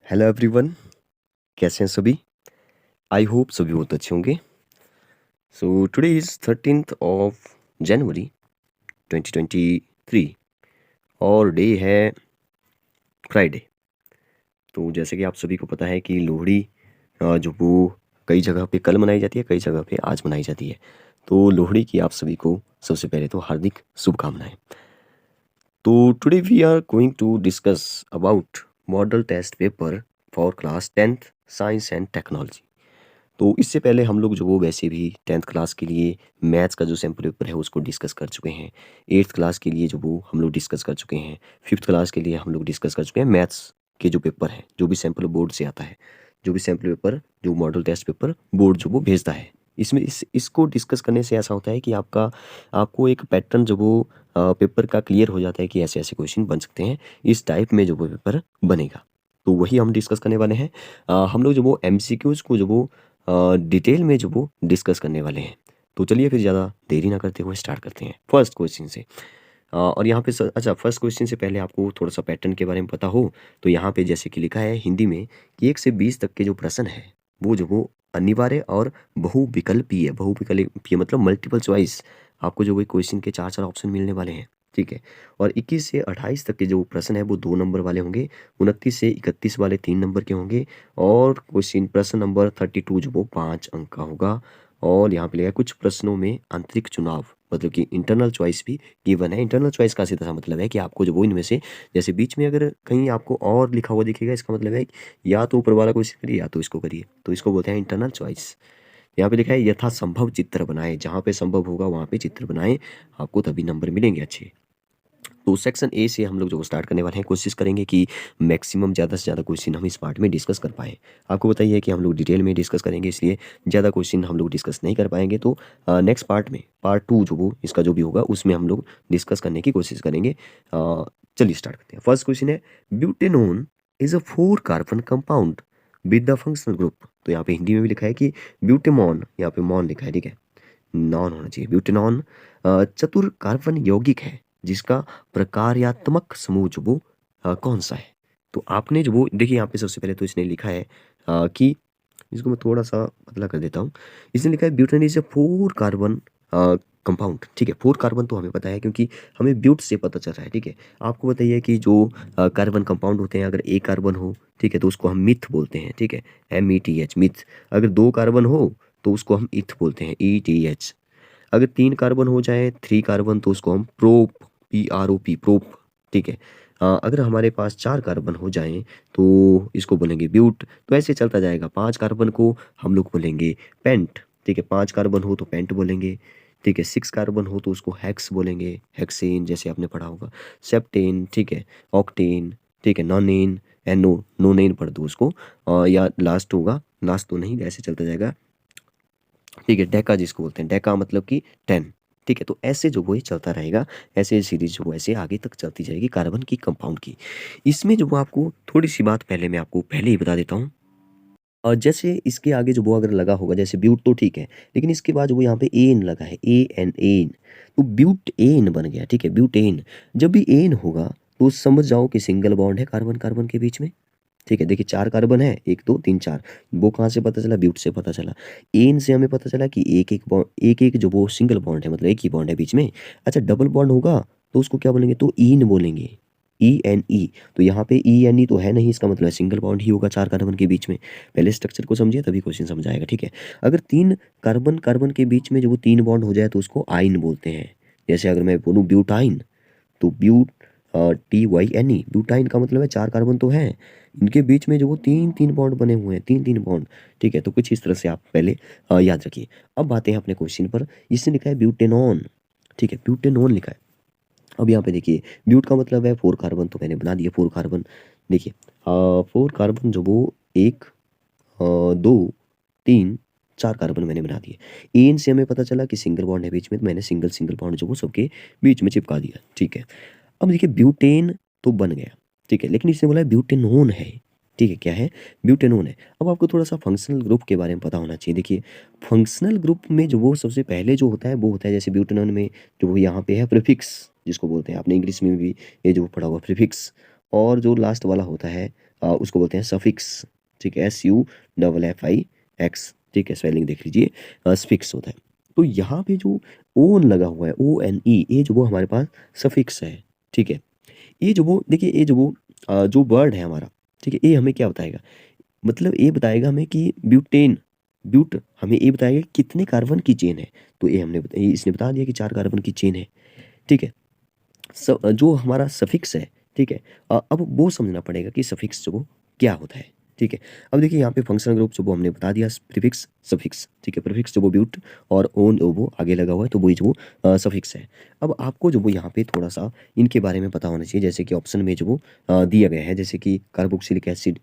Hello everyone, कैसे हैं सभी? आई होप सभी बहुत अच्छे होंगे। So today is 13th of January 2023 और डे है फ्राइडे। तो जैसे कि आप सभी को पता है कि लोहड़ी जो वो कई जगह पे कल मनाई जाती है, कई जगह पे आज मनाई जाती है। तो लोहड़ी की आप सभी को सबसे पहले तो हार्दिक शुभकामनाएं। तो today we are going to discuss about model test paper for class 10th science and technology. तो इससे पहले हम लोग जो वो वैसे भी 10th क्लास के लिए मैथ्स का जो सैम्पल पेपर है उसको डिस्कस कर चुके हैं। 8th क्लास के लिए जो वो हम लोग डिस्कस कर चुके हैं। 5th क्लास के लिए हम लोग डिस्कस कर चुके हैं मैथ्स के जो पेपर है, जो भी सैम्पल बोर्ड से आता है, जो भी सैम्पल पेपर, जो मॉडल टेस्ट पेपर बोर्ड जो वो भेजता है। इसमें इसको डिस्कस करने से ऐसा होता है कि आपको एक पैटर्न जो वो पेपर का क्लियर हो जाता है कि ऐसे ऐसे क्वेश्चन बन सकते हैं, इस टाइप में जो वो पेपर बनेगा। तो वही हम डिस्कस करने वाले हैं। हम लोग जो वो एमसीक्यूज को जो वो डिटेल में जो वो डिस्कस करने वाले हैं। तो चलिए फिर ज़्यादा देरी ना करते हुए स्टार्ट करते हैं फर्स्ट क्वेश्चन से। और यहाँ पे अच्छा, फर्स्ट क्वेश्चन से पहले आपको थोड़ा सा पैटर्न के बारे में पता हो तो यहाँ पे जैसे कि लिखा है हिंदी में कि 1 से 20 तक के जो प्रश्न है वो जो वो अनिवार्य और बहुविकल्पीय, बहुविकल्पीय मतलब मल्टीपल चॉइस। आपको जो वो क्वेश्चन के 4 ऑप्शन मिलने वाले हैं, ठीक है। और 21 से 28 तक के जो प्रश्न है वो 2 नंबर वाले होंगे। 29 से 31 वाले 3 नंबर के होंगे। और क्वेश्चन प्रश्न नंबर 32 जो वो 5 अंक का होगा। और यहाँ पे लिखा है कुछ प्रश्नों में आंतरिक चुनाव, मतलब कि इंटरनल चॉइस भी गिवन है। इंटरनल चॉइस का सीधा सा मतलब है कि आपको जो वो इनमें से जैसे बीच में अगर कहीं आपको और लिखा हुआ दिखेगा, इसका मतलब है कि या तो ऊपर वाला क्वेश्चन करिए या तो इसको करिए, तो इसको बोलते हैं इंटरनल चॉइस। यहाँ पे लिखा है यथासंभव चित्र बनाए, जहाँ पे संभव होगा वहाँ पे चित्र बनाए, आपको तभी नंबर मिलेंगे अच्छे। तो सेक्शन ए से हम लोग जो स्टार्ट करने वाले हैं, कोशिश करेंगे कि मैक्सिमम ज़्यादा से ज़्यादा क्वेश्चन हम इस पार्ट में डिस्कस कर पाएँ। आपको बताइए कि हम लोग डिटेल में डिस्कस करेंगे, इसलिए ज़्यादा क्वेश्चन हम लोग डिस्कस नहीं कर पाएंगे। तो नेक्स्ट पार्ट में, पार्ट 2 जो वो इसका जो भी होगा उसमें हम लोग डिस्कस करने की कोशिश करेंगे। चलिए स्टार्ट करते हैं। फर्स्ट क्वेश्चन है butanone is a 4 carbon compound with the functional group. तो यहाँ पे हिंदी में भी लिखा है कि ब्यूटेमॉन, यहाँ पे मॉन लिखा है, ठीक है, नॉन होना चाहिए। ब्यूटेनॉन चतुर कार्बन यौगिक है जिसका प्रकार्यात्मक समूह जो वो कौन सा है। तो आपने जो वो देखिए, यहाँ पे सबसे पहले तो इसने लिखा है कि इसको मैं थोड़ा सा पतला कर देता हूँ। इसने लिखा है butane is a 4 carbon compound, ठीक है। 4 कार्बन तो हमें पता है क्योंकि हमें ब्यूट से पता चल रहा है, ठीक है। आपको बताइए कि जो कार्बन कंपाउंड होते हैं, अगर एक कार्बन हो, ठीक है, तो उसको हम मिथ बोलते हैं, ठीक है, METH मिथ। अगर 2 कार्बन हो तो उसको हम इथ बोलते हैं, ETH। अगर 3 कार्बन हो जाए, 3 कार्बन, तो उसको हम प्रोप, PROP प्रोप, ठीक है। अगर हमारे पास 4 कार्बन हो जाएं तो इसको बोलेंगे ब्यूट। तो ऐसे चलता जाएगा। 5 कार्बन को हम लोग बोलेंगे पेंट, ठीक है, 5 कार्बन हो तो पेंट बोलेंगे, ठीक है। 6 कार्बन हो तो उसको हेक्स बोलेंगे, हेक्सेन जैसे आपने पढ़ा होगा। सेप्टेन, ठीक है, ऑक्टेन, ठीक है, नॉनेन, एनो नोनेन पढ़ दो उसको। या लास्ट होगा, लास्ट तो नहीं, ऐसे चलता जाएगा, ठीक है, डेका जिसको बोलते हैं, डेका मतलब कि 10, ठीक है। तो ऐसे जो वो ये चलता रहेगा, ऐसे सीरीज जो वो ऐसे आगे तक चलती जाएगी कार्बन की कंपाउंड की। इसमें जो वो आपको थोड़ी सी बात पहले मैं आपको पहले ही बता देता हूँ। और जैसे इसके आगे जो वो अगर लगा होगा, जैसे ब्यूट तो ठीक है, लेकिन इसके बाद जो वो यहाँ पे एन लगा है, AN, तो ब्यूट एन बन गया, ठीक है, ब्यूटेन। जब भी एन होगा तो समझ जाओ कि सिंगल बॉन्ड है कार्बन कार्बन के बीच में, ठीक है। देखिए 4 कार्बन है, 1 2 3 4। वो कहाँ से पता चला? ब्यूट से पता चला। एन से हमें पता चला कि एक एक बॉन्ड, एक एक जो वो सिंगल बॉन्ड है, मतलब एक ही बॉन्ड है बीच में। अच्छा, डबल बॉन्ड होगा तो उसको क्या बोलेंगे? तो ईन बोलेंगे, ENE। तो यहाँ पे ENE तो है नहीं, इसका मतलब सिंगल बॉन्ड ही होगा 4 कार्बन के बीच में। पहले स्ट्रक्चर को समझिए तभी क्वेश्चन समझ आएगा, ठीक है। अगर 3 कार्बन कार्बन के बीच में जो वो 3 बॉन्ड हो जाए तो उसको आइन बोलते हैं। जैसे अगर मैं बोलूँ ब्यूटाइन, तो ब्यूट TYNE, ब्यूटाइन का मतलब है 4 कार्बन तो है, इनके बीच में जो वो 3 बॉन्ड बने हुए हैं, 3 बॉन्ड, ठीक है। तो कुछ इस तरह से आप पहले याद रखिए। अब आते हैं अपने क्वेश्चन पर। इसने लिखा है ब्यूटेनॉन, ठीक है, ब्यूटेनॉन लिखा है। अब यहाँ पे देखिए, ब्यूट का मतलब है 4 कार्बन, तो मैंने बना दिया 4 कार्बन। देखिए 4 कार्बन जो वो 1 2 3 4 कार्बन मैंने बना दिए। एन से हमें पता चला कि सिंगल बॉन्ड है बीच में, तो मैंने सिंगल सिंगल बॉन्ड जो वो सबके बीच में चिपका दिया, ठीक है। अब देखिए ब्यूटेन तो बन गया, ठीक है, लेकिन इसने बोला है ब्यूटेनोन है, ठीक है। क्या है? ब्यूटेनोन है। अब आपको थोड़ा सा फंक्शनल ग्रुप के बारे में पता होना चाहिए। देखिए फंक्शनल ग्रुप में जो वो सबसे पहले जो होता है वो होता है, जैसे ब्यूटेनोन में जो वो यहाँ पे है प्रीफिक्स जिसको बोलते हैं, आपने इंग्लिश में भी ये जो पढ़ा हुआ प्रीफिक्स। और जो लास्ट वाला होता है उसको बोलते हैं सफिक्स, ठीक है, SUFFIX, ठीक है, स्पेलिंग देख लीजिए, सफिक्स होता है। तो यहाँ पे जो ओन लगा हुआ है, ONE, ये जो वो हमारे पास सफिक्स है, ठीक है। ये जो वो देखिए, ये जो वो जो वर्ड है हमारा, ठीक है, ये हमें क्या बताएगा, मतलब ये बताएगा हमें कि ब्यूटेन, ब्यूट हमें ये बताएगा कि कितने कार्बन की चेन है। तो ये इसने बता दिया कि 4 कार्बन की चेन है, ठीक है। जो हमारा सफिक्स है, ठीक है, अब वो समझना पड़ेगा कि सफिक्स जो वो क्या होता है, ठीक है। अब देखिए यहाँ पे फंक्शनल ग्रुप जो वो हमने बता दिया, प्रीफिक्स सफिक्स, ठीक है, प्रीफिक्स जो वो ब्यूट और ओन वो आगे लगा हुआ है, तो वही जो वो सफिक्स है। अब आपको जो वो यहाँ पे थोड़ा सा इनके बारे में पता होना चाहिए, जैसे कि ऑप्शन में जो वो दिया गया है, जैसे कि कार्बोक्सिलिक एसिड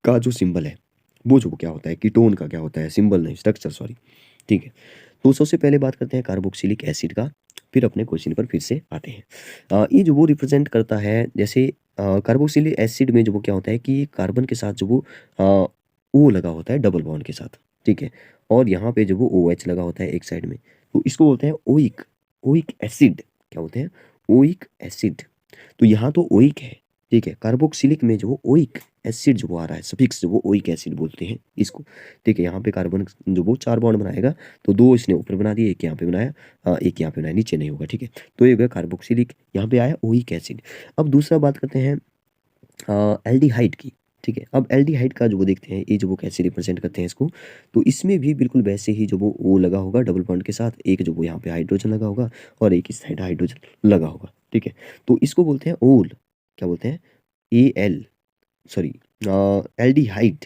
का जो सिंबल है वो जो क्या होता है, कीटोन का क्या होता है, सिंबल नहीं, स्ट्रक्चर, सॉरी, ठीक है। तो सबसे पहले बात करते हैं कार्बोक्सिलिक एसिड का, फिर अपने क्वेश्चन पर फिर से आते हैं। ये जो वो रिप्रेजेंट करता है, जैसे कार्बोक्सिलिक एसिड में जो वो क्या होता है कि कार्बन के साथ जो वो ओ लगा होता है डबल बॉन्ड के साथ, ठीक है, और यहाँ पे जो वो OH लगा होता है एक साइड में, तो इसको बोलते हैं ओइक, ओइक एसिड, क्या होते हैं, ओइक एसिड। तो यहाँ तो ओइक है, ठीक है, कार्बोक्सिलिक में जो वो ओइक एसिड जो वो आ रहा है, सफिक्स जो वो ओइक एसिड बोलते हैं इसको, ठीक है। यहाँ पे कार्बन जो वो 4 बॉन्ड बनाएगा, तो 2 इसने ऊपर बना दिए, एक यहाँ पे बनाया, एक यहाँ पे बनाया, नीचे नहीं होगा, ठीक है। तो ये हो गया कार्बोक्सिलिक, यहाँ पे आया ओइक एसिड। अब दूसरा बात करते हैं एल्डिहाइड की, ठीक है। अब एल्डिहाइड का जो वो देखते हैं, ये जो वो कैसे रिप्रेजेंट करते हैं इसको, तो इसमें भी बिल्कुल वैसे ही जो वो ओ लगा होगा डबल बॉन्ड के साथ, एक जो वो यहाँ पे हाइड्रोजन लगा होगा और एक इस साइड हाइड्रोजन लगा होगा, ठीक है। तो इसको बोलते हैं ओल, क्या बोलते हैं, AL, सॉरी, एल्डिहाइड,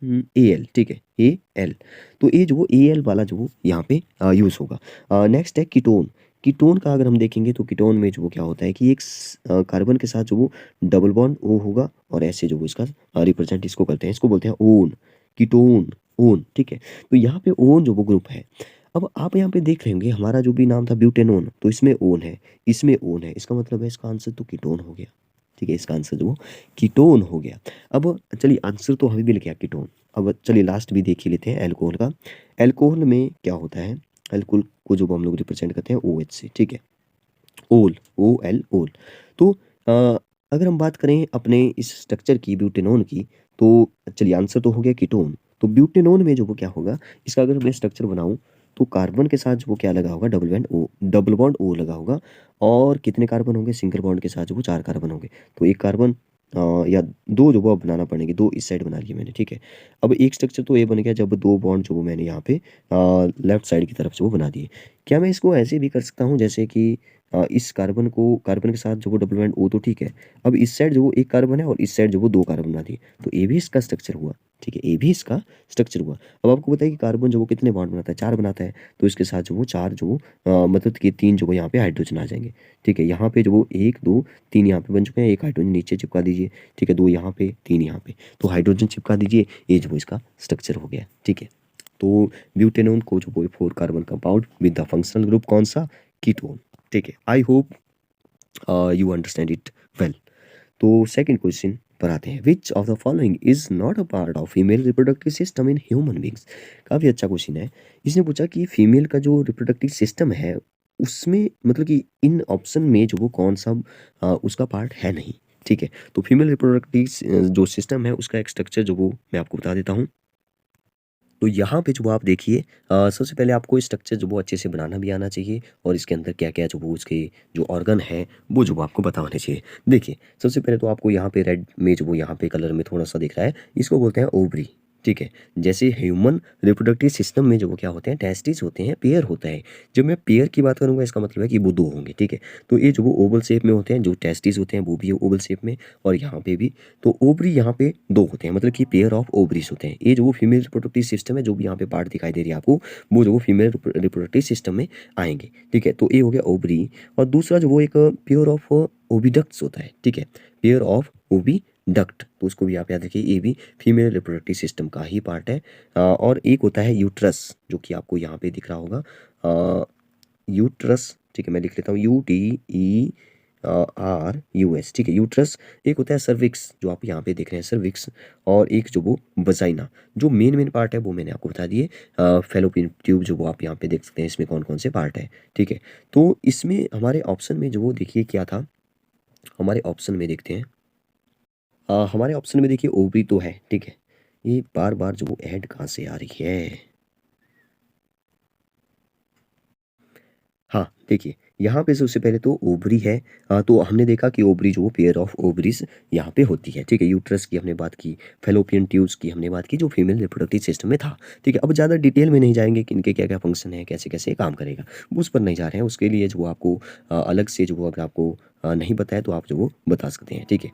AL, ठीक है, AL। तो ये जो वो AL वाला जो वो यहाँ पे यूज़ होगा। नेक्स्ट है कीटोन। कीटोन का अगर हम देखेंगे तो कीटोन में जो वो क्या होता है कि एक कार्बन के साथ जो वो डबल बॉन्ड O होगा और ऐसे जो वो इसका रिप्रेजेंट इसको करते हैं, इसको बोलते हैं ओन, कीटोन, ओन, ठीक है। तो यहाँ पे ओन जो वो ग्रुप है, अब आप यहाँ पे देख रहे होंगे हमारा जो भी नाम था ब्यूटेनोन, तो इसमें ओन है, इसमें ओन है, इसका मतलब है इसका आंसर तो कीटोन हो गया, ठीक है, इसका आंसर जो वो कीटोन हो गया। अब चलिए आंसर तो हमें मिल गया कीटोन। अब चलिए लास्ट भी देख ही लेते हैं एल्कोहल का। एल्कोहल में क्या होता है, एल्कोहल को जो हम लोग रिप्रेजेंट करते हैं OH से, ठीक है, ओल, OL, ओल। तो अगर हम बात करें अपने इस स्ट्रक्चर की, ब्यूटेनोन की, तो चलिए आंसर तो हो गया कीटोन। तो ब्यूटेनोन में जो वो क्या होगा, इसका अगर मैं स्ट्रक्चर बनाऊं, तो कार्बन के साथ जो वो क्या लगा होगा, डबल बॉन्ड O लगा होगा, और कितने कार्बन होंगे, सिंगल बॉन्ड के साथ जो वो 4 कार्बन होंगे। तो एक कार्बन या 2 जो वो अब बनाना पड़ेंगे, 2 इस साइड बना लिए मैंने, ठीक है। अब एक स्ट्रक्चर तो ये बन गया जब 2 बॉन्ड जो वो मैंने यहाँ पे लेफ्ट साइड की तरफ से वो बना दिए। क्या मैं इसको ऐसे भी कर सकता हूँ, जैसे कि इस कार्बन के साथ जो वो डबल बॉन्ड O, तो ठीक है। अब इस साइड जो वो एक कार्बन है और इस साइड जो वो 2 कार्बन बना दिए, तो ये भी इसका स्ट्रक्चर हुआ, ठीक है, ये भी इसका स्ट्रक्चर हुआ। अब आपको बताइए कि कार्बन जो वो कितने बॉन्ड बनाता है, 4 बनाता है, तो इसके साथ जो वो 4 जो मतलब कि 3 जो वो यहाँ पे हाइड्रोजन आ जाएंगे, ठीक है। यहाँ पे जो वो 1 2 3 यहाँ पे बन चुके हैं, एक हाइड्रोजन नीचे चिपका दीजिए, ठीक है, 2 यहाँ पे 3 यहाँ पे, तो हाइड्रोजन चिपका दीजिए, ये जो वो इसका स्ट्रक्चर हो गया, ठीक है। तो ब्यूटेनोन को जो वो 4 carbon compound with the functional group कौन सा, कीटोन, ठीक है। I hope you understand it well. तो सेकंड क्वेश्चन पर आते हैं, which of the following is not a part of female reproductive system in human beings. काफ़ी अच्छा क्वेश्चन है। इसने पूछा कि फीमेल का जो रिप्रोडक्टिव सिस्टम है उसमें, मतलब कि इन ऑप्शन में जो वो कौन सा उसका पार्ट है नहीं, ठीक है। तो फीमेल रिप्रोडक्टिव जो सिस्टम है उसका एक स्ट्रक्चर जो वो मैं आपको बता देता हूँ। तो यहाँ पे जो आप देखिए, सबसे पहले आपको स्ट्रक्चर जो वो अच्छे से बनाना भी आना चाहिए, और इसके अंदर क्या क्या जो वो उसके जो ऑर्गन है वो जो वो आपको पता होने चाहिए। देखिए सबसे पहले तो आपको यहाँ पे रेड में जो वो यहाँ पे कलर में थोड़ा सा दिख रहा है, इसको बोलते हैं ओवरी, ठीक है। जैसे ह्यूमन रिप्रोडक्टिव सिस्टम में जो वो क्या होते हैं, टेस्टिस होते हैं, पेयर होता है। जब मैं पेयर की बात करूँगा इसका मतलब है कि वो 2 होंगे, ठीक है। तो ये जो वो ओवल शेप में होते हैं, जो टेस्टिस होते हैं वो भी ओवल शेप में, और यहाँ पे भी। तो ओवरी यहाँ पे 2 होते हैं, मतलब कि पेयर ऑफ ओवरीज होते हैं। ये जो वो फीमेल रिप्रोडक्टिव सिस्टम है, जो भी यहाँ पे पार्ट दिखाई दे रही है आपको, वो जो वो फीमेल रिप्रोडक्टिव सिस्टम में आएंगे, ठीक है। तो ये हो गया ओवरी। और दूसरा जो वो एक पेयर ऑफ ओविडक्ट्स होता है, ठीक है, पेयर ऑफ ओविडक्ट, तो उसको भी आप याद रखिए, ये भी फीमेल रिप्रोडक्टिव सिस्टम का ही पार्ट है। और एक होता है यूट्रस, जो कि आपको यहाँ पे दिख रहा होगा, यूट्रस, ठीक है, मैं लिख लेता हूँ UTERUS, ठीक है, यूट्रस। एक होता है सर्विक्स, जो आप यहाँ पे देख रहे हैं सर्विक्स, और एक जो वो वजाइना। जो मेन पार्ट है वो मैंने आपको बता दिए, फेलोपियन ट्यूब जो वो आप यहाँ पे देख सकते हैं, इसमें कौन कौन से पार्ट है, ठीक है। तो इसमें हमारे ऑप्शन में जो वो देखिए क्या था, हमारे ऑप्शन में देखते हैं, हमारे ऑप्शन में देखिए ओवरी तो है, ठीक है। ये बार बार जो ऐड कहाँ से आ रही है। हाँ, देखिए यहाँ पे सबसे पहले तो ओवरी है। तो हमने देखा कि ओवरी जो पेयर ऑफ ओवरीज यहाँ पे होती है, ठीक है। यूट्रस की हमने बात की, फेलोपियन ट्यूब्स की हमने बात की, जो फीमेल रिप्रोडक्टिव सिस्टम में था, ठीक है। अब ज़्यादा डिटेल में नहीं जाएंगे कि इनके क्या क्या फंक्शन है, कैसे कैसे काम करेगा, वो उस पर नहीं जा रहे हैं। उसके लिए जो आपको अलग से जो अगर आपको नहीं पता है तो आप जो वो बता सकते हैं, ठीक है।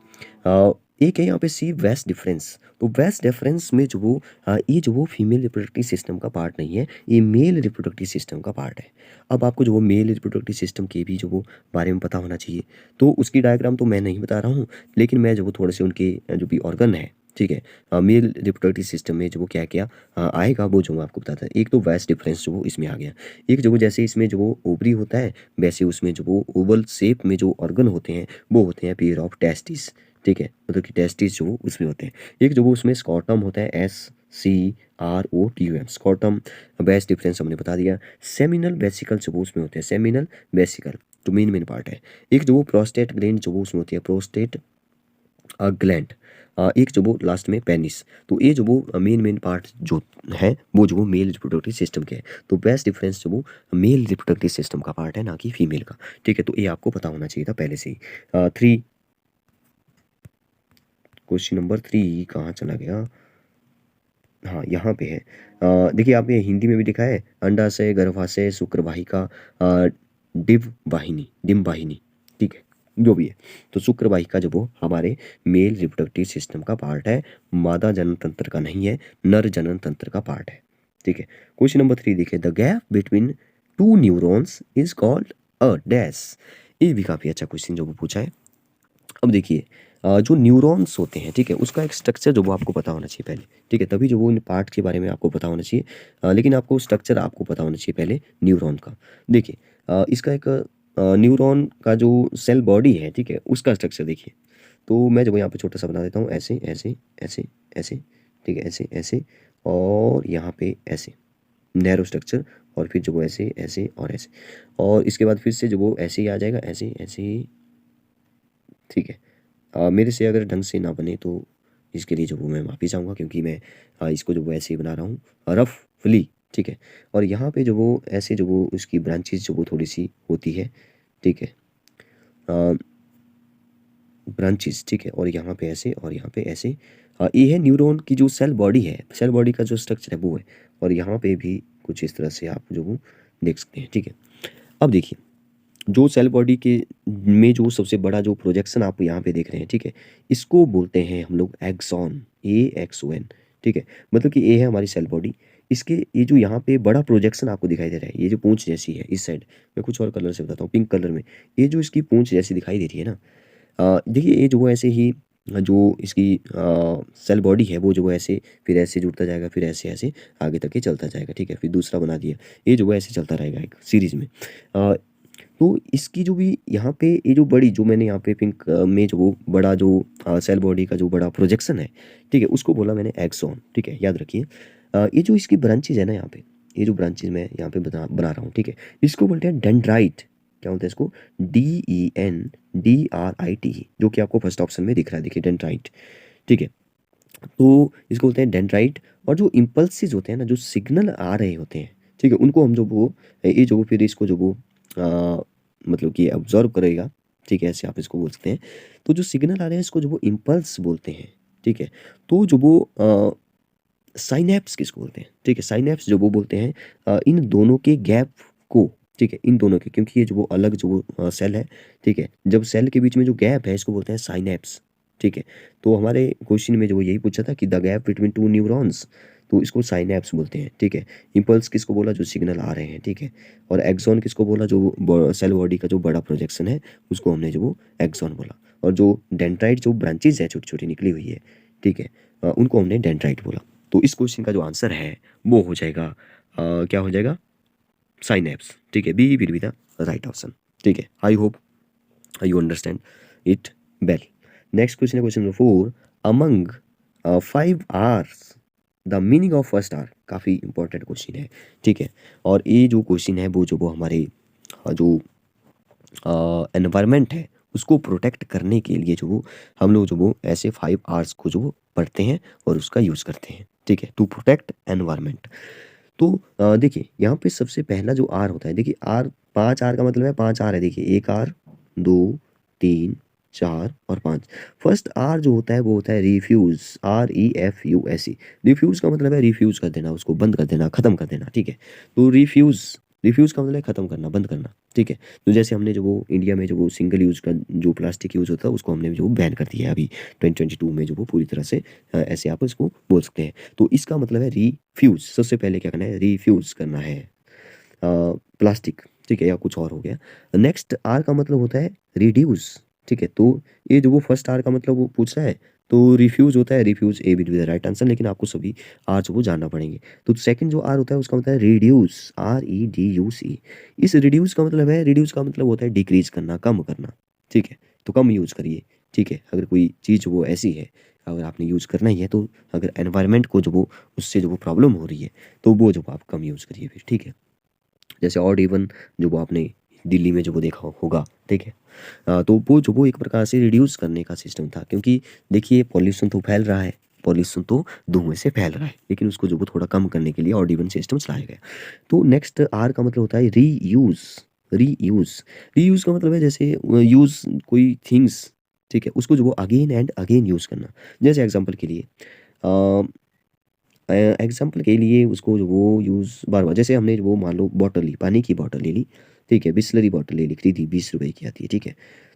एक है यहाँ पे सी वेस्ट डिफरेंस। तो वेस्ट डिफरेंस में जो वो ये जो वो फीमेल रिप्रोडक्टिव सिस्टम का पार्ट नहीं है, ये मेल रिप्रोडक्टिव सिस्टम का पार्ट है। अब आपको जो वो मेल रिप्रोडक्टिव सिस्टम के भी जो वो बारे में पता होना चाहिए। तो उसकी डायग्राम तो मैं नहीं बता रहा हूँ, लेकिन मैं जो वो थोड़े से उनके जो भी ऑर्गन है, ठीक है, मेल रिप्रोडक्टिव सिस्टम में जो वो क्या क्या आएगा वो जो मैं आपको बताता है। एक तो वैस डिफरेंस जो वो इसमें आ गया। एक जो वो जैसे इसमें जो वो ओवरी होता है, वैसे उसमें जो वो ओवल शेप में जो ऑर्गन होते हैं वो होते हैं पेयर ऑफ टेस्टिस, ठीक है। मतलब कि टेस्टिस जो वो उसमें होते हैं। एक जो वो उसमें स्कॉटम होता है, SCROTUM, स्कॉटम। बेस्ट डिफरेंस हमने बता दिया। सेमिनल वेसिकल जो वो उसमें होते हैं, सेमिनल वेसिकल जो मेन पार्ट है। एक जो वो प्रोस्टेट ग्लैंड जो वो उसमें होती है, प्रोस्टेट ग्लैंड। एक जो वो लास्ट में पेनिस। तो ये जो वो मेन पार्ट जो है वो जो वो मेल रिप्रोडक्टिव सिस्टम के है। तो बेस्ट डिफरेंस जो वो मेल रिप्रोडक्टिव सिस्टम का पार्ट है, ना कि फीमेल का, ठीक है। तो ये आपको पता होना चाहिए था पहले से ही। थ्री, क्वेश्चन नंबर 3 कहाँ चला गया। हाँ, यहाँ पे है। देखिए आपने हिंदी में भी लिखा है, अंडाशय, गर्भाशय, शुक्रवाहिका, डिम वाहिनी, ठीक है, जो भी है। तो शुक्रवाहिका जो वो हमारे मेल रिप्रोडक्टिव सिस्टम का पार्ट है, मादा जनन तंत्र का नहीं है, नर जनन तंत्र का पार्ट है, ठीक है। क्वेश्चन नंबर 3 देखिए, the gap between two neurons is called a dash. ये भी काफ़ी अच्छा क्वेश्चन जो वो पूछा है। अब देखिए जो न्यूरॉन्स होते हैं, ठीक है, उसका एक स्ट्रक्चर जो वो आपको पता होना चाहिए पहले, ठीक है। तभी जो वो इन पार्ट के बारे में आपको पता होना चाहिए। लेकिन आपको स्ट्रक्चर आपको पता होना चाहिए पहले न्यूरॉन का। देखिए इसका एक न्यूरॉन का जो सेल बॉडी है, ठीक है, उसका स्ट्रक्चर देखिए। तो मैं जो यहाँ पे छोटा सा बना देता हूँ, ऐसे ऐसे ऐसे ऐसे, ठीक है, ऐसे ऐसे, और यहाँ पे ऐसे नैरो स्ट्रक्चर, और फिर जो वो ऐसे ऐसे और ऐसे, और इसके बाद फिर से जो वो ऐसे ही आ जाएगा, ऐसे ऐसे ही, ठीक है। मेरे से अगर ढंग से ना बने तो इसके लिए जो वो मैं माफ़ी चाहूँगा, क्योंकि मैं इसको जो वो ऐसे ही बना रहा हूँ रफली, ठीक है। और यहाँ पे जो वो ऐसे जो वो उसकी ब्रांचेस जो वो थोड़ी सी होती है, ठीक है, ब्रांचेस, ठीक है। और यहाँ पे ऐसे और यहाँ पे ऐसे। ये है न्यूरॉन की जो सेल बॉडी है, सेल बॉडी का जो स्ट्रक्चर है वो है। और यहाँ पे भी कुछ इस तरह से आप जो वो देख सकते हैं, ठीक है। अब देखिए जो सेल बॉडी के में जो सबसे बड़ा जो प्रोजेक्शन आप यहाँ पे देख रहे हैं, ठीक है, इसको बोलते हैं हम लोग एक्सॉन, AXON, ठीक है। मतलब कि ये है हमारी सेल बॉडी। इसके ये जो यहाँ पे बड़ा प्रोजेक्शन आपको दिखाई दे रहा है, ये जो पूंछ जैसी है इस साइड, मैं कुछ और कलर से बताता हूँ, पिंक कलर में, ये जो इसकी पूंछ जैसी दिखाई दे रही है ना, देखिए ये जो वो ऐसे ही जो इसकी सेल बॉडी है वो जो वो ऐसे फिर ऐसे जुड़ता जाएगा, फिर ऐसे ऐसे आगे तक ये चलता जाएगा, ठीक है। फिर दूसरा बना दिया, ये जो वो ऐसे चलता रहेगा एक सीरीज में। तो इसकी जो भी यहाँ पे ये जो बड़ी जो मैंने यहाँ पे पिंक में जो वो बड़ा जो सेल बॉडी का जो बड़ा प्रोजेक्शन है, ठीक है, उसको बोला मैंने एक्सॉन, ठीक है, याद रखिए। ये जो इसकी ब्रांचेज है ना यहाँ पे, ये जो ब्रांचेज मैं यहाँ पे बना रहा हूँ, ठीक है, इसको बोलते हैं डेंड्राइट। क्या बोलते हैं इसको? DENDRIT, जो कि आपको फर्स्ट ऑप्शन में दिख रहा है, देखिए डेंड्राइट, ठीक है। तो इसको बोलते हैं डेंड्राइट। और जो इम्पल्सिस होते हैं ना, जो सिग्नल आ रहे होते हैं, ठीक है, उनको हम जो वो ये जो फिर इसको जो वो अ, मतलब कि ऑब्जर्व करेगा, ठीक है, ऐसे आप इसको बोल सकते हैं। तो जो सिग्नल आ रहे हैं इसको जो वो इम्पल्स बोलते हैं, ठीक है। तो जो वो साइनैप्स किसको बोलते हैं, ठीक है, साइनैप्स जो वो बोलते हैं इन दोनों के गैप को, ठीक है, इन दोनों के, क्योंकि ये जो वो अलग जो वो सेल है, ठीक है, जब सेल के बीच में जो गैप है इसको बोलते हैं साइनैप्स, ठीक है। तो हमारे क्वेश्चन में जो वो यही पूछा था कि the gap between two neurons, तो इसको साइनैप्स बोलते हैं, ठीक है। इम्पल्स किसको बोला? जो सिग्नल आ रहे हैं, ठीक है। और एक्सॉन किसको बोला? जो सेल बॉडी का जो बड़ा प्रोजेक्शन है उसको हमने जो वो एक्सॉन बोला। और जो डेंड्राइट जो ब्रांचेज है छोटी छोटी निकली हुई है, ठीक है, उनको हमने डेंड्राइट बोला। तो इस क्वेश्चन का जो आंसर है वो हो जाएगा क्या हो जाएगा? साइनैप्स, ठीक है, B will be the right option, ठीक है। I hope you understand it well. Next question है question number 4, among 5 hours the meaning of first hour. काफ़ी इंपॉर्टेंट क्वेश्चन है, ठीक है। और ये जो क्वेश्चन है वो जो वो हमारे जो एनवायरनमेंट है उसको प्रोटेक्ट करने के लिए जो वो हम लोग जो वो ऐसे 5 आर्स को जो वो पढ़ते हैं और उसका यूज़ करते हैं, ठीक है, टू प्रोटेक्ट एनवायरनमेंट। तो देखिए यहाँ पे सबसे पहला जो आर होता है, देखिए आर, 5 आर का मतलब है 5 आर है, देखिए 1 आर, 2, 3, 4 और 5। फर्स्ट आर जो होता है वो होता है रिफ्यूज़, REFUSE। रिफ्यूज़ का मतलब है रिफ्यूज़ कर देना, उसको बंद कर देना, ख़त्म कर देना, ठीक है। तो रिफ्यूज़, रिफ्यूज़ का मतलब है ख़त्म करना, बंद करना, ठीक है। तो जैसे हमने जो वो इंडिया में जो वो सिंगल यूज़ का जो प्लास्टिक यूज़ होता है उसको हमने जो बैन कर दिया है अभी 2022 में, जो वो पूरी तरह से ऐसे आप इसको बोल सकते हैं। तो इसका मतलब है रिफ्यूज़, सबसे पहले क्या करना है, रिफ्यूज़ करना है प्लास्टिक, ठीक है, या कुछ और हो गया। नेक्स्ट आर का मतलब होता है रिड्यूस, ठीक है। तो ये जो वो फर्स्ट आर का मतलब वो पूछ रहा है, तो रिफ्यूज होता है, refuse A will be the right answer, लेकिन आपको सभी आर जो वो जानना पड़ेंगे। तो सेकंड जो आर होता है उसका मतलब है रिड्यूस, REDUCE। इस रिड्यूस का मतलब है, रिड्यूस का मतलब होता है डिक्रीज करना, कम करना, ठीक है। तो कम यूज करिए, ठीक है। अगर कोई चीज़ वो ऐसी है, अगर आपने यूज़ करना ही है, तो अगर एनवायरनमेंट को जो वो उससे जो वो प्रॉब्लम हो रही है, तो वो जो आप कम यूज़ करिए फिर, ठीक है। जैसे ऑड इवन जो वो आपने दिल्ली में जो वो देखा होगा, ठीक है। तो वो जो वो एक प्रकार से रिड्यूस करने का सिस्टम था, क्योंकि देखिए पॉल्यूशन तो फैल रहा है, पॉल्यूशन तो धुएं से फैल रहा है, लेकिन उसको जो वो थोड़ा कम करने के लिए ऑड इवन सिस्टम चलाया गया। तो नेक्स्ट आर का मतलब होता है रीयूज, रीयूज। रीयूज का मतलब है जैसे यूज कोई थिंग्स, ठीक है, उसको जो वो अगेन एंड अगेन यूज करना। जैसे एग्जांपल के लिए एग्जाम्पल के लिए उसको जो वो यूज़ बार बार, जैसे हमने वो मान लो बॉटल ली, पानी की बॉटल ले ली, ठीक है, बिस्लरी बॉटल ले ली, खरीदी 20 रुपए की आती है, ठीक है।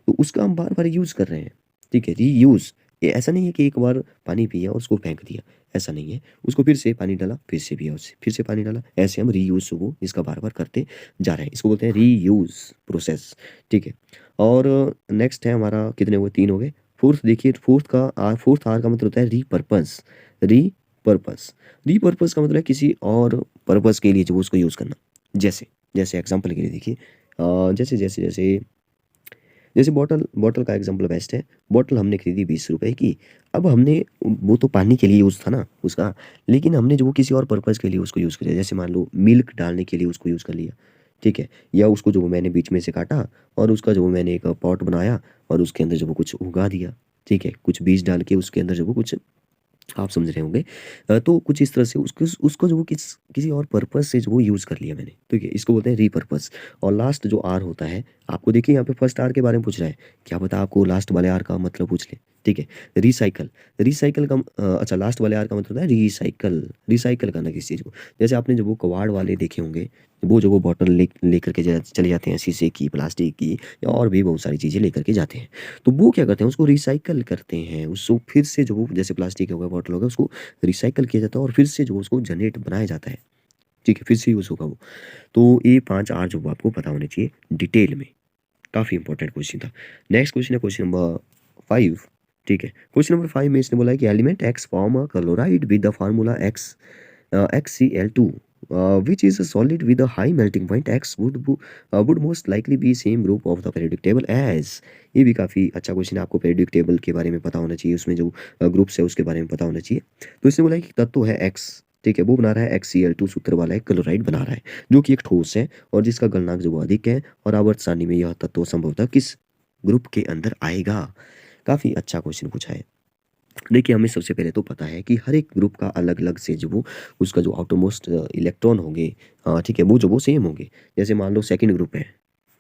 तो उसका हम बार बार यूज़ कर रहे हैं, ठीक है, रीयूज़। ये ऐसा नहीं है कि एक बार पानी पिया और उसको फेंक दिया, ऐसा नहीं है। उसको फिर से पानी डाला, फिर से पिया, उससे फिर से पानी डाला, ऐसे हम रीयूज़ वो इसका बार बार करते जा रहे हैं, इसको बोलते हैं रीयूज़ प्रोसेस, ठीक है। और नेक्स्ट है हमारा, कितने हुए, 3 हो गए। फोर्थ देखिए, फोर्थ आर का मतलब होता है रीपर्पस, रीपर्पस। रीपर्पस का मतलब है किसी और पर्पस के लिए जो उसको यूज़ करना। जैसे जैसे एग्जांपल के लिए देखिए, जैसे जैसे जैसे जैसे बॉटल, बॉटल का एग्जांपल बेस्ट है। बॉटल हमने खरीदी 20 रुपए की, अब हमने, वो तो पानी के लिए यूज़ था ना उसका, लेकिन हमने जो वो किसी और पर्पस के लिए उसको यूज़ किया, जैसे मान लो मिल्क डालने के लिए उसको यूज़ कर लिया, ठीक है। या उसको जो वो मैंने बीच में से काटा और उसका जो वो मैंने एक पॉट बनाया और उसके अंदर जो वो कुछ उगा दिया, ठीक है, कुछ बीज डाल के उसके अंदर जो वो कुछ, आप समझ रहे होंगे। तो कुछ इस तरह से उसको उसको जो वो किसी और पर्पस से जो वो यूज़ कर लिया मैंने, ठीक है, इसको बोलते हैं रीपर्पस। और लास्ट जो आर होता है, आपको देखिए यहाँ पे फर्स्ट आर के बारे में पूछ रहा है, क्या पता आपको लास्ट वाले आर का मतलब पूछ ले, ठीक है। रिसाइकल, रिसाइकल का अच्छा, लास्ट वाले आर का मतलब होता है रिसाइकल, रिसाइकल करना किसी चीज़ को। जैसे आपने जो वो कबाड़ वाले देखे होंगे, वो जो वो बॉटल लेकर के चले जाते हैं, शीशे की, प्लास्टिक की, या और भी बहुत सारी चीज़ें लेकर के जाते हैं। तो वो क्या करते हैं, उसको रिसाइकल करते हैं, उसको फिर से जो वो, जैसे प्लास्टिक हो गया, बॉटल हो गया, उसको रिसाइकल किया जाता है और फिर से जो उसको जनरेट बनाया जाता है, ठीक है, फिर से यूज़ होगा वो। तो ये 5 आर जो वो आपको पता होने चाहिए डिटेल में। काफ़ी इंपॉर्टेंट क्वेश्चन था। नेक्स्ट क्वेश्चन है क्वेश्चन नंबर 5, ठीक है। क्वेश्चन नंबर 5 में इसने बोला है कि element x form a chloride with the formula XCl2, which is a solid with a high melting point. X would most likely be same group of the periodic table as। ये भी काफ़ी अच्छा question है, आपको periodic table के बारे में पता होना चाहिए, उसमें जो ग्रुप्स है उसके बारे में पता होना चाहिए। तो इसने बोला है कि तत्व है X, ठीक है, वो बना रहा है XCl2 सूत्र वाला एक क्लोराइड बना रहा है, जो कि एक ठोस है और जिसका गलनांक जो वो अधिक है, और आवर्त सारणी में यह तत्व संभवतः किस ग्रुप के अंदर आएगा। काफ़ी अच्छा क्वेश्चन पूछा है। देखिए हमें सबसे पहले तो पता है कि हर एक ग्रुप का अलग अलग से जो वो उसका जो आउटरमोस्ट इलेक्ट्रॉन होंगे, ठीक है, वो जो वो सेम होंगे। जैसे मान लो सेकंड ग्रुप है,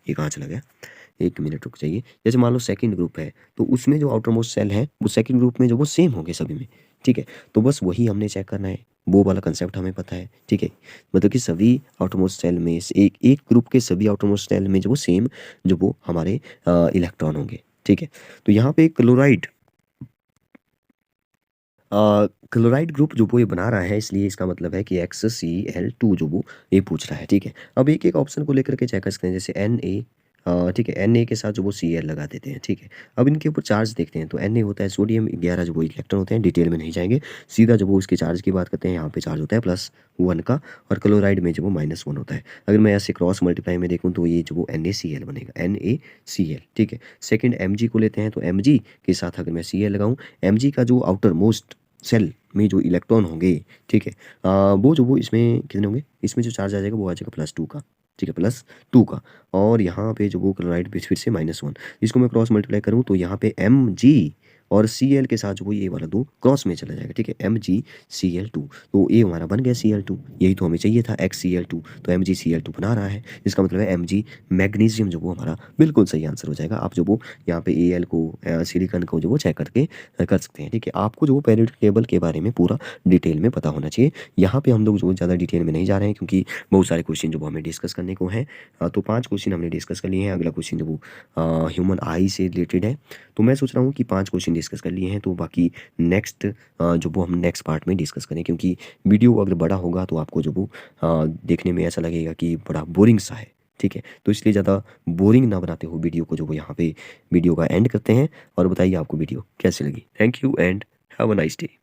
ये कहाँ चला गया, 1 मिनट रुक जाइए। जैसे मान लो सेकंड ग्रुप है, तो उसमें जो आउटरमोस्ट सेल है वो सेकंड ग्रुप में जो वो सेम होंगे सभी में, ठीक है। तो बस वही हमने चेक करना है, वो वाला कंसेप्ट हमें पता है, ठीक है। मतलब कि सभी आउटरमोस्ट सेल में से एक एक ग्रुप के सभी आउटरमोस्ट सेल में जो वो सेम जो वो हमारे इलेक्ट्रॉन होंगे, ठीक है। तो यहाँ पे क्लोराइड, क्लोराइड ग्रुप जो वो ये बना रहा है, इसलिए इसका मतलब है कि XCl2 जो वो ये पूछ रहा है, ठीक है। अब एक एक ऑप्शन को लेकर के चेक कर सकते हैं, जैसे Na, ठीक है, Na के साथ जो वो Cl लगा देते हैं, ठीक है। अब इनके ऊपर चार्ज देखते हैं, तो Na होता है सोडियम 11 जो वो इलेक्ट्रॉन होते हैं, डिटेल में नहीं जाएंगे, सीधा जब वो उसके चार्ज की बात करते हैं, यहाँ पे चार्ज होता है +1 का, और क्लोराइड में जो वो -1 होता है। अगर मैं ऐसे क्रॉस मल्टीप्लाई में देखूँ तो ये जो वो NaCl बनेगा, NaCl, ठीक है। सेकेंड Mg को लेते हैं, तो Mg के साथ अगर मैं Cl लगाऊँ, Mg का जो आउटर मोस्ट सेल में जो इलेक्ट्रॉन होंगे, ठीक है, वो जो वो इसमें कितने होंगे, इसमें जो चार्ज आ जाएगा वो आ जाएगा +2 का, ठीक है, +2 का। और यहाँ पे जो वो क्लोराइड पे फिर से -1, इसको मैं क्रॉस मल्टीप्लाई करूँ तो यहाँ पे Mg और Cl के साथ जो वो ये वाला 2 क्रॉस में चला जाएगा, ठीक है, MgCl2। तो ये हमारा बन गया Cl2, यही तो हमें चाहिए था XCl2, तो MgCl2 बना रहा है। इसका मतलब है Mg मैग्नीशियम जो वो हमारा बिल्कुल सही आंसर हो जाएगा। आप जो वो यहाँ पे Al को सिलिकॉन को जो वो चेक करके कर सकते हैं, ठीक है। आपको जो वो पीरियोडिक टेबल के बारे में पूरा डिटेल में पता होना चाहिए। यहाँ पे हम लोग जो ज़्यादा डिटेल में नहीं जा रहे हैं क्योंकि बहुत सारे क्वेश्चन जो वो हमें डिस्कस करने को हैं। तो 5 क्वेश्चन हमने डिस्कस कर लिए हैं। अगला क्वेश्चन जो वो ह्यूमन आई से रिलेटेड है। तो मैं सोच रहा हूँ कि 5 क्वेश्चन डिस्कस कर लिए हैं, तो बाकी नेक्स्ट जो वो हम नेक्स्ट पार्ट में डिस्कस करें, क्योंकि वीडियो अगर बड़ा होगा तो आपको जो वो देखने में ऐसा लगेगा कि बड़ा बोरिंग सा है, ठीक है। तो इसलिए ज़्यादा बोरिंग ना बनाते हुए वीडियो को जो वो यहाँ पे वीडियो का एंड करते हैं। और बताइए आपको वीडियो कैसी लगी। Thank you and have a nice day.